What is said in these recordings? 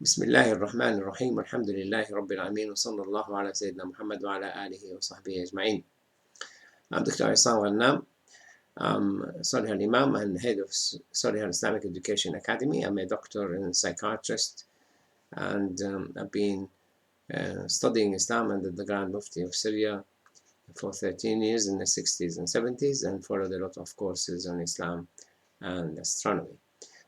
بسم الله الرحمن الرحيم والحمد لله رب العالمين وصلى الله على سيدنا محمد وعلى آله وصحبه أجمعين. I'm Dr. Isam Ghanam. I'm Salih al-Imam and head of Salih Islamic Education Academy. I'm a doctor and psychiatrist, and I've been studying Islam under the Grand Mufti of Syria for 13 years in the 60s and 70s, and followed a lot of courses on Islam and astronomy.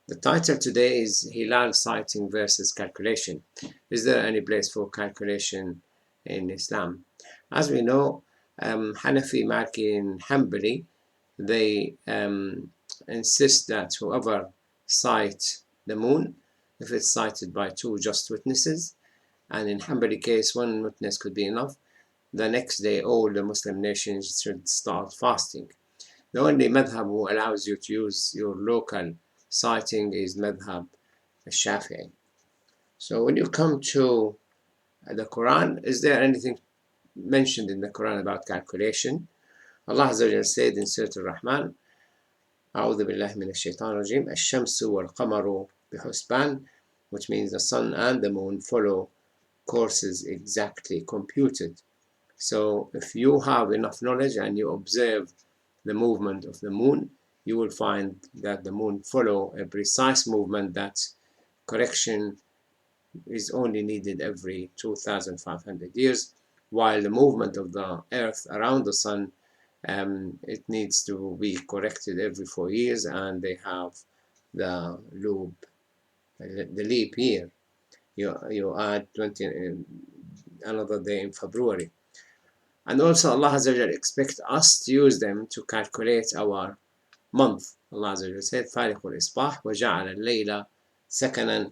The title today is Hilal sighting versus calculation. Is there any place for calculation in Islam? As we know, Hanafi, Maliki, and Hanbali, they insist that whoever sights the moon, if it's sighted by two just witnesses, and in Hanbali case, one witness could be enough, the next day all the Muslim nations should start fasting. The only madhab who allows you to use your local sighting is madhab al-Shafi'i. So when you come to the Quran, is there anything mentioned in the Quran about calculation? Allah Azza wa Jalla said in Surah Al-Rahman, أعوذ بالله من الشيطان الرجيم الشمس والقمر بحسبان, which means the sun and the moon follow courses exactly computed. So if you have enough knowledge and you observe the movement of the moon, you will find that the moon follow a precise movement, that correction is only needed every 2,500 years, while the movement of the earth around the sun, it needs to be corrected every 4 years, and they have the leap year. You add 20 another day in February. And also Allah Azza wa Jalla expects us to use them to calculate our month. Allah Azza wa Jalla said, فَالِقُ الْإِصْبَاحِ وَجَعَلَ اللَّيْلَ سَكَنًا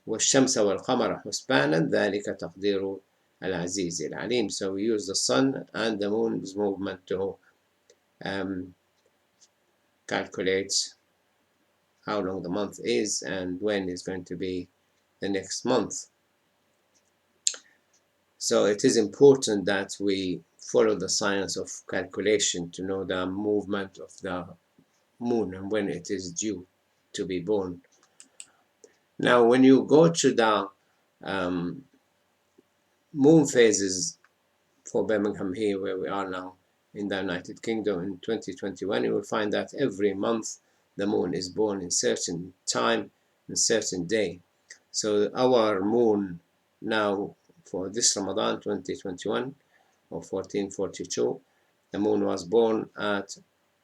وَالشَّمْسَ وَالْقَمَرَ حُسْبَانًا ذَلِكَ تَقْدِيرُ الْعَزِيزِ الْعَلِيمِ. So we use the sun and the moon's movement to calculate how long the month is and when is going to be the next month. So it is important that we follow the science of calculation to know the movement of the moon and when it is due to be born. Now, when you go to the moon phases for Birmingham here, where we are now in the United Kingdom in 2021, you will find that every month the moon is born in certain time and certain day. So our moon now for this Ramadan 2021 or 1442, the moon was born at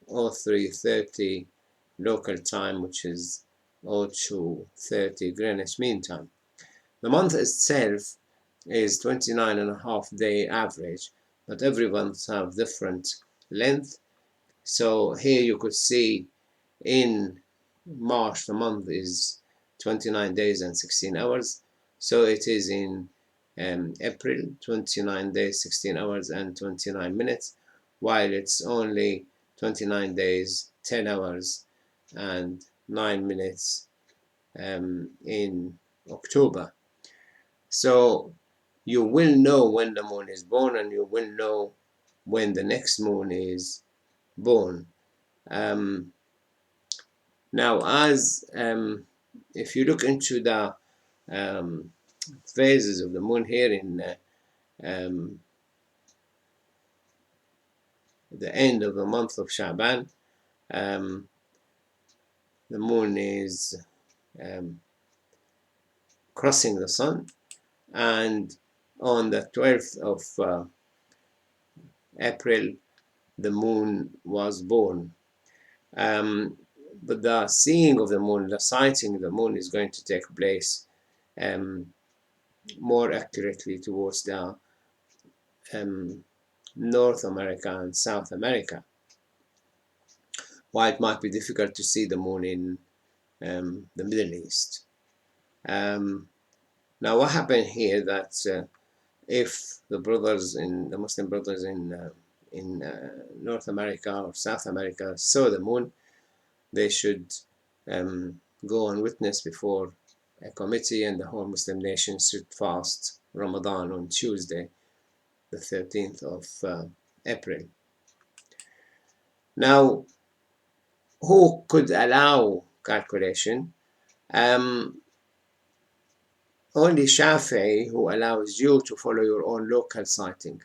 03:30 local time, which is 02:30 Greenwich Mean Time. The month itself is 29.5-day average, but every month have different length. So here you could see in March the month is 29 days and 16 hours. So it is in April 29 days, 16 hours and 29 minutes, while it's only 29 days, 10 hours and 9 minutes in October. So you will know when the moon is born, and you will know when the next moon is born. Now, as if you look into the phases of the moon here in the end of the month of Sha'ban, the moon is crossing the sun, and on the 12th of April the moon was born. But the seeing of the moon, the sighting of the moon, is going to take place more accurately towards the North America and South America, while it might be difficult to see the moon in the Middle East. Now, what happened here that if the Muslim brothers in North America or South America saw the moon, they should go on witness before a committee, and the whole Muslim nation should fast Ramadan on Tuesday, the 13th of April. Now, who could allow calculation? only Shafi'i who allows you to follow your own local sighting.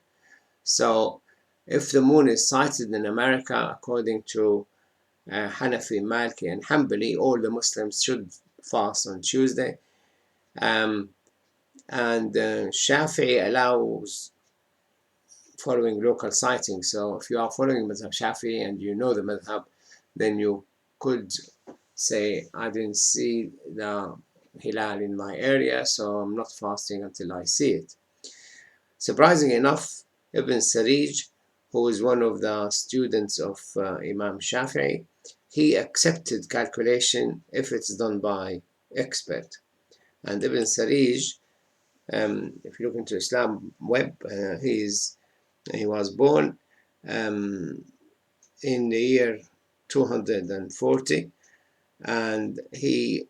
So if the moon is sighted in America, according to Hanafi, Maliki, and Hanbali, all the Muslims should fast on Tuesday. And Shafi'i allows following local sighting. So if you are following Madhab Shafi'i and you know the Madhab, then you could say, I didn't see the Hilal in my area, so I'm not fasting until I see it. Surprisingly enough, Ibn Sarij, who is one of the students of Imam Shafi'i, he accepted calculation if it's done by expert. And Ibn Sarij, if you look into Islam web, he was born in the year 240, and he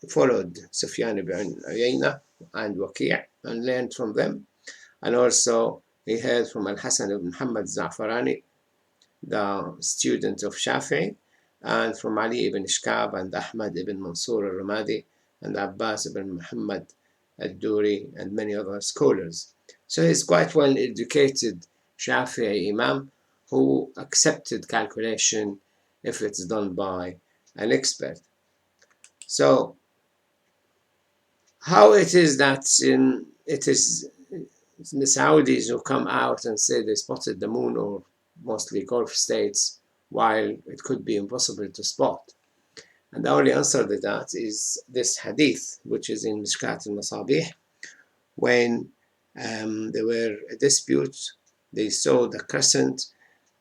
followed Sufyan ibn Uyayna and Waqi' and learned from them. And also he heard from Al-Hasan ibn Muhammad Za'farani, the student of Shafi'i, and from Ali ibn Ishkab and Ahmad ibn Mansur al-Ramadi and Abbas ibn Muhammad al-Duri and many other scholars. So he's quite well educated Shafi'i Imam who accepted calculation if it's done by an expert. So how it is that it is the Saudis who come out and say they spotted the moon, or mostly Gulf states, while it could be impossible to spot. And the only answer to that is this hadith, which is in Mishkat al-Masabih, when there were a dispute, they saw the crescent,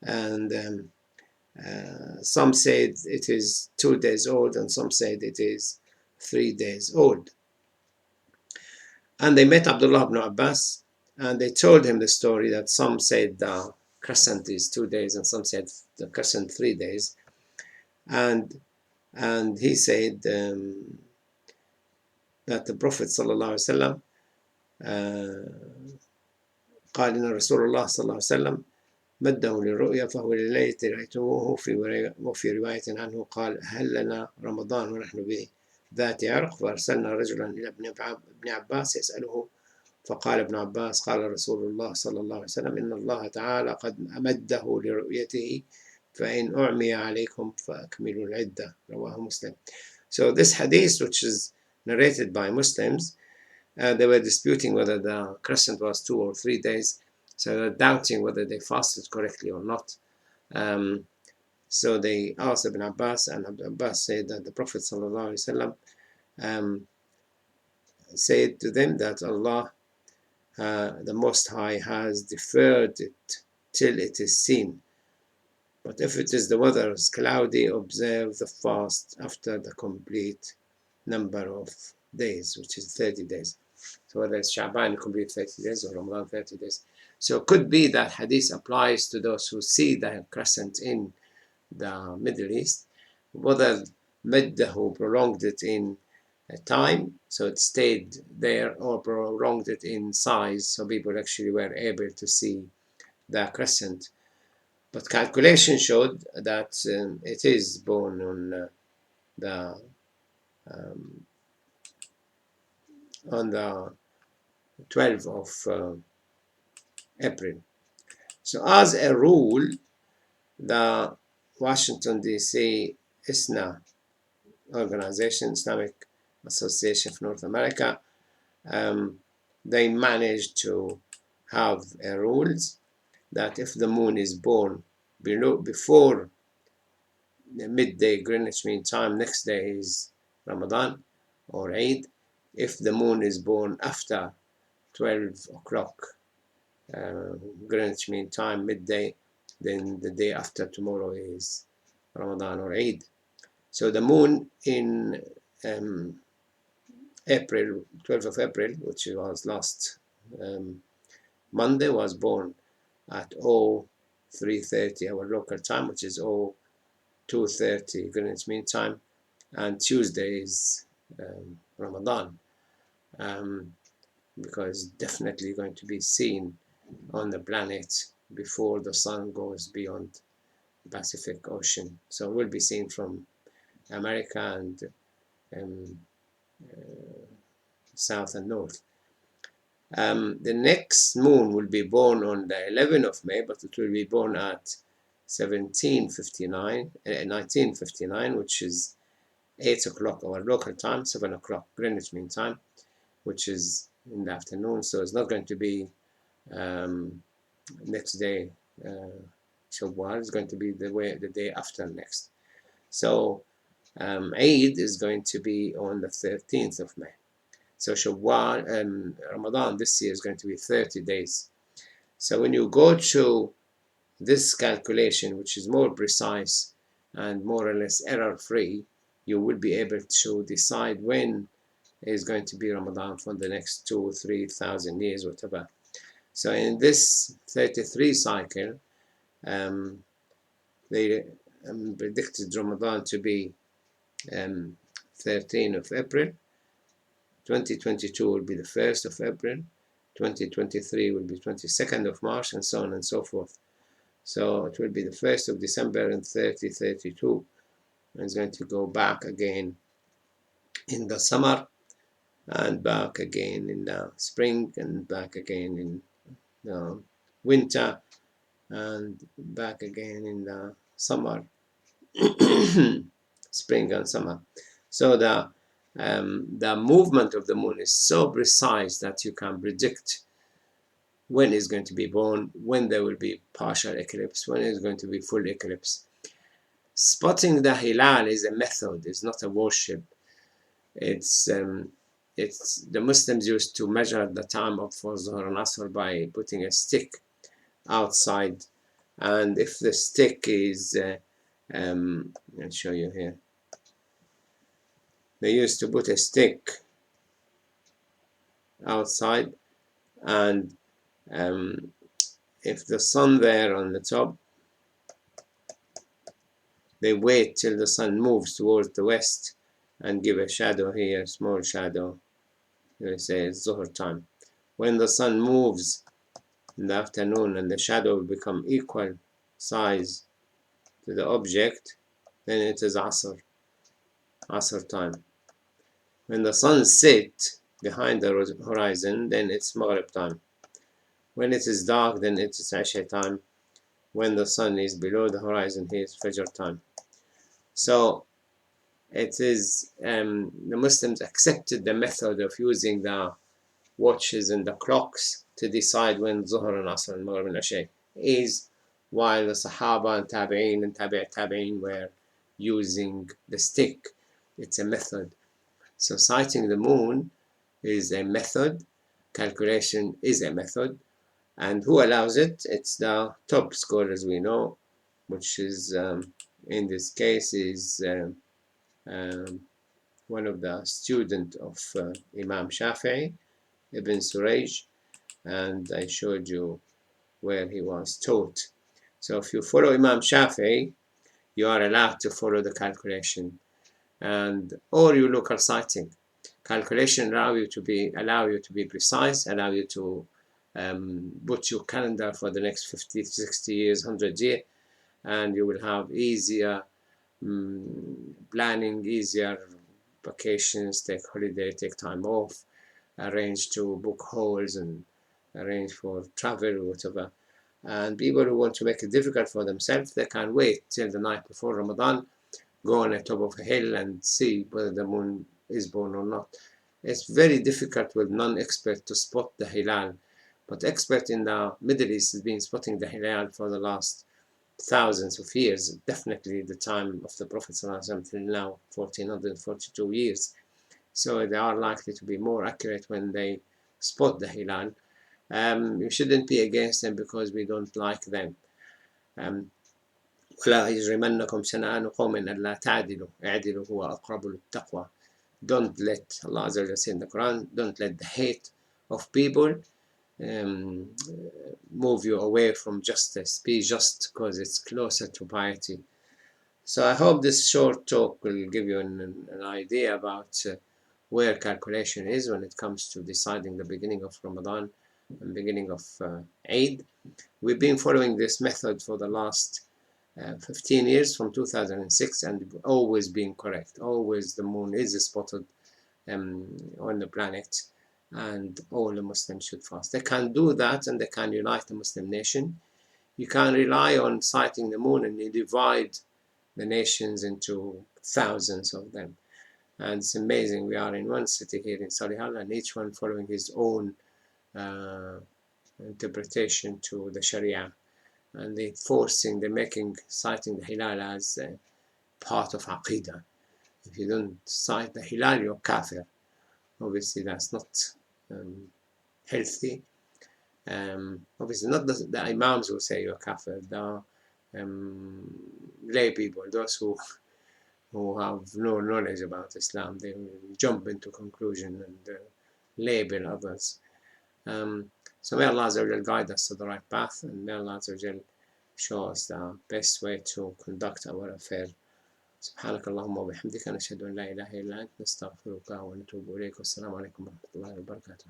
and some said it is 2 days old, and some said it is 3 days old. And they met Abdullah ibn Abbas, and they told him the story that some said the crescent is 2 days, and some said the crescent 3 days. And he said that the Prophet sallallahu alaihi wasallam قال إن رسول الله صلى الله عليه وسلم مده للرؤيا فهو لليلة رأيتموه وفي رواية عنه قال هل لنا رمضان ونحن بذات عرق فأرسلنا رجلا إلى ابن عباس يسأله فقال ابن عباس قال رسول الله صلى الله عليه وسلم إن الله تعالى قد أمده لرؤيته فإن أعمي عليكم فأكملوا العدة رواه مسلم. So this hadith, which is narrated by Muslims, they were disputing whether the crescent was 2 or 3 days, so they're doubting whether they fasted correctly or not. So they asked Ibn Abbas, and Ibn Abbas said that the Prophet ﷺ said to them that Allah, the Most High, has deferred it till it is seen. But if it is the weather is cloudy, observe the fast after the complete number of days, which is 30 days. So whether it's Sha'ban complete 30 days or Ramadan 30 days. So it could be that hadith applies to those who see the crescent in the Middle East, whether Meddahu prolonged it in time, so it stayed there, or prolonged it in size, so people actually were able to see the crescent. But calculation showed that it is born on the 12th of April. So as a rule, the Washington DC ISNA organization, Islamic Association of North America, they managed to have rules that if the moon is born before the midday Greenwich Mean Time, next day is Ramadan or Eid. If the moon is born after 12 o'clock Greenwich Mean Time, midday, then the day after tomorrow is Ramadan or Eid. So the moon in April, 12th of April, which was last Monday, was born at 03:30 our local time, which is 02:30 Greenwich Mean Time, and Tuesday is Ramadan, because definitely going to be seen on the planet before the sun goes beyond the Pacific Ocean. So it will be seen from America and south and north. The next moon will be born on the 11th of May, but it will be born at 1959, which is 8 o'clock our local time, 7 o'clock Greenwich Mean Time, which is in the afternoon. So it's not going to be next day, Shawwal. It's going to be the day after next. So Eid is going to be on the 13th of May. So Shawwal and Ramadan this year is going to be 30 days. So when you go to this calculation, which is more precise and more or less error-free, you will be able to decide when is going to be Ramadan for the next 2,000 or 3,000 years, whatever. So in this 33 cycle, they predicted Ramadan to be 13th of April. 2022 will be the 1st of April. 2023 will be 22nd of March, and so on and so forth. So it will be the 1st of December in 3032. And it's going to go back again in the summer, and back again in the spring, and back again in the winter, and back again in the summer, spring and summer. So the movement of the moon is so precise that you can predict when it's going to be born, when there will be partial eclipse, when it's going to be full eclipse. Spotting the Hilal is a method, it's not a worship. It's the Muslims used to measure the time of for Zuhr and Asr by putting a stick outside, and if the stick is I'll show you here. They used to put a stick outside, and if the sun there on the top, they wait till the sun moves towards the west and give a shadow here, small shadow. They say it's Zuhr time. When the sun moves in the afternoon and the shadow will become equal size to the object, then it is Asr time. When the sun sets behind the horizon, then it's Maghrib time. When it is dark, then it is Isha time. When the sun is below the horizon, here is Fajr time. So it is the Muslims accepted the method of using the watches and the clocks to decide when Zuhr and Asr and Maghrib and Isha is, while the Sahaba and Tabi'een and Tabi'een were using the stick. It's a method. So sighting the moon is a method, calculation is a method, and who allows it? It's the top scholars we know, which is in this case is one of the students of Imam Shafi'i, Ibn Suraj, and I showed you where he was taught. So if you follow Imam Shafi'i, you are allowed to follow the calculation, or you local sighting. Calculation allow you to be precise, allow you to put your calendar for the next 50, 60 years, 100 years, and you will have easier planning, easier vacations, take holiday, take time off, arrange to book halls and arrange for travel or whatever. And people who want to make it difficult for themselves, they can wait till the night before Ramadan, go on the top of a hill and see whether the moon is born or not. It's very difficult with non-expert to spot the Hilal, but expert in the Middle East has been spotting the Hilal for the last thousands of years, definitely the time of the Prophet ﷺ till now, 1442 years. So they are likely to be more accurate when they spot the Hilal. You shouldn't be against them because we don't like them. ولا يجرمنكم شنآن قوم ألا تعدلوا اعدلوا هو أقرب للتقوى. Don't let, Allah Azza wa Jalla said in the Quran, don't let the hate of people move you away from justice. Be just because it's closer to piety. So I hope this short talk will give you an idea about where calculation is when it comes to deciding the beginning of Ramadan and beginning of Eid. We've been following this method for the last 15 years from 2006, and always been correct. Always the moon is spotted on the planet, and all the Muslims should fast. They can do that, and they can unite the Muslim nation. You can't rely on sighting the moon and you divide the nations into thousands of them. And it's amazing. We are in one city here in Salihal, and each one following his own interpretation to the Sharia. And they're making sighting the Hilal as part of Aqidah. If you don't sight the Hilal, you're kafir. Obviously, that's not healthy. Obviously, not the imams will say you're kafir. The lay people, those who have no knowledge about Islam, they will jump into conclusion and label others. So may Allah guide us to the right path, and may Allah show us the best way to conduct our affair. سبحانك اللهم وبحمدك نشهد أن لا إله إلا أنت نستغفرك ونتوب إليك والسلام عليكم ورحمة الله وبركاته.